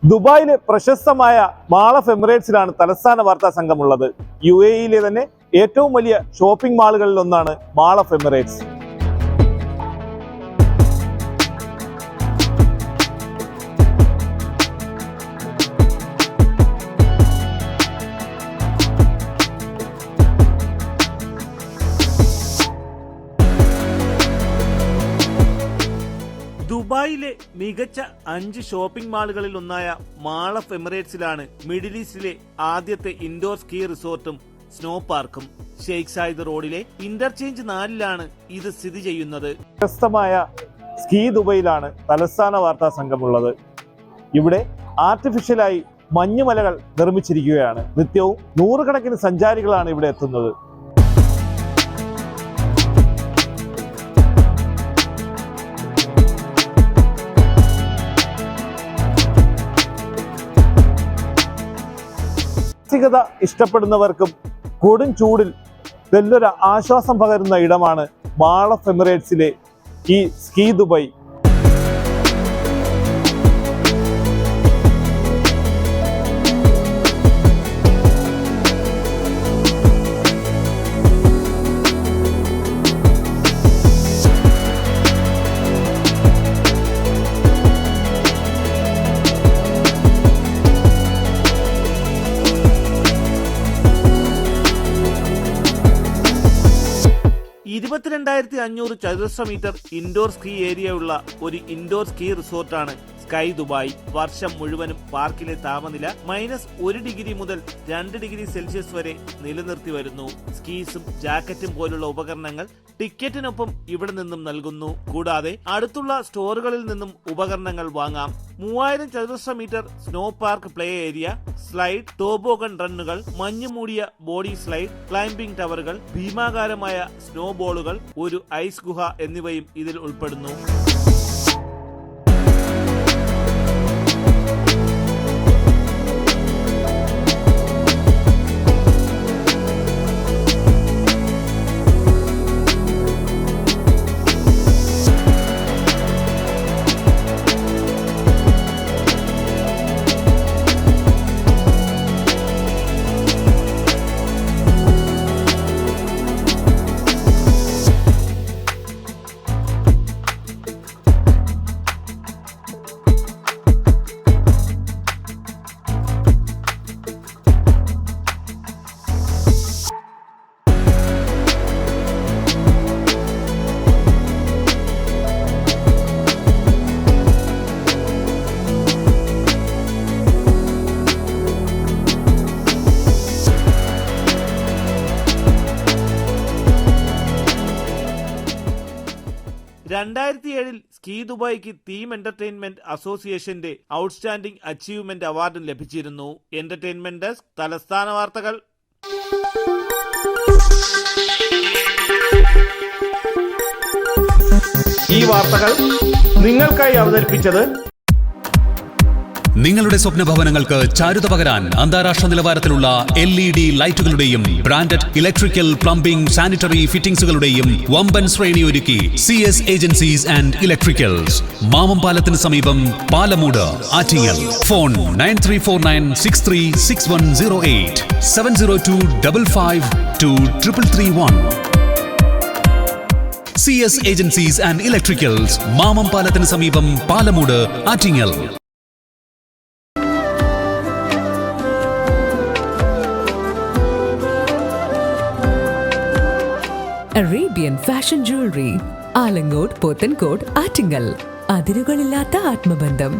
ദുബായിലെ പ്രശസ്തമായ mall of എമിറേറ്റ്സിലാണ് തലസ്ഥാന വാർത്താ സംഘമുള്ളത്. UAE-യിലെ തന്നെ ഏറ്റവും വലിയ ഷോപ്പിംഗ് മാളുകളിൽ ഒന്നാണ് മാൾ ഓഫ് എമിറേറ്റ്സ്. ദുബായിലെ മികച്ച 5 ഷോപ്പിംഗ് മാളുകളിൽ ഒന്നായ മാൾ ഓഫ് എമിറേറ്റ്സിലാണ് മിഡിൽ ഈസ്റ്റിലെ ആദ്യത്തെ ഇൻഡോർ സ്കീ റിസോർട്ടും സ്നോ പാർക്കും. ഷെയ്ഖ് സായിദ് റോഡിലെ ഇന്റർചേഞ്ച് 4-ലാണ് ഇത് സ്ഥിതി ചെയ്യുന്നത്. പ്രശസ്തമായ സ്കീ ദുബൈയിലാണ് തലസ്ഥാന വാർത്താ സംഘമുള്ളത്. ഇവിടെ ആർട്ടിഫിഷ്യലായി മഞ്ഞുമലകൾ നിർമ്മിച്ചിരിക്കുകയാണ്. നിത്യവും നൂറുകണക്കിന് സഞ്ചാരികളാണ് ഇവിടെ എത്തുന്നത്. ഇഷ്ടപ്പെടുന്നവർക്കും കൊടും ചൂടിൽ നല്ലൊരു ആശ്വാസം പകരുന്ന ഇടമാണ് മാൾ ഓഫ് എമിറേറ്റ്സിലെ ഈ സ്കീ ദുബൈ. ചതുരശ്ര മീറ്റർ ഇൻഡോർ സ്കീ ഏരിയ ഉള്ള ഒരു ഇൻഡോർ സ്കീ റിസോർട്ടാണ് സ്കൈ ദുബായ്. വർഷം മുഴുവനും പാർക്കിലെ താപനില -1 ഡിഗ്രി മുതൽ 2 ഡിഗ്രി സെൽഷ്യസ് വരെ നിലനിർത്തി വരുന്നു. സ്കീസും ജാക്കറ്റും പോലുള്ള ഉപകരണങ്ങൾ ടിക്കറ്റിനൊപ്പം ഇവിടെ നിന്നും നൽകുന്നു. കൂടാതെ അടുത്തുള്ള സ്റ്റോറുകളിൽ നിന്നും ഉപകരണങ്ങൾ വാങ്ങാം. 3000 ചതുരശ്ര metre snow park play area, slide, toboggan റണ്ണുകൾ, മഞ്ഞു മൂടിയ ബോഡി സ്ലൈഡ്, ക്ലൈംബിംഗ് ടവറുകൾ, ഭീമാകാരമായ സ്നോ ബോളുകൾ, ഒരു ഐസ് ഗുഹ എന്നിവയും ഇതിൽ ഉൾപ്പെടുന്നു. സ്കീ ദുബായിക്ക് തീം എന്റർടൈൻമെന്റ് അസോസിയേഷന്റെ ഔട്ട്സ്റ്റാൻഡിംഗ് അച്ചീവ്മെന്റ് അവാർഡും ലഭിച്ചിരുന്നു. എന്റർടൈൻമെന്റ് ഡെസ്ക്, തലസ്ഥാന വാർത്തകൾ. ഈ വാർത്തകൾ നിങ്ങൾക്കായി അവതരിപ്പിച്ചത് നിങ്ങളുടെ സ്വപ്ന ഭവനങ്ങൾക്ക് ചാരുത പകരാൻ അന്താരാഷ്ട്ര നിലവാരത്തിലുള്ള LED ലൈറ്റുകളുടെയും ബ്രാൻഡഡ് ഇലക്ട്രിക്കൽ, പ്ലംബിംഗ്, സാനിറ്ററി ഫിറ്റിംഗ്സുകളുടെയും വമ്പൻ ശ്രേണി ഒരുക്കി CS agencies and electricals. Mamam പാലത്തിന് സമീപം, Palamood, Attingal. Phone 9349636108 702552331. CS agencies and electricals, Mamam പാലത്തിന് സമീപം, Palamood, Attingal. Arabian fashion jewellery, Alangode, Pothencode, Attingal. അതിരുകളില്ലാത്ത ആത്മബന്ധം.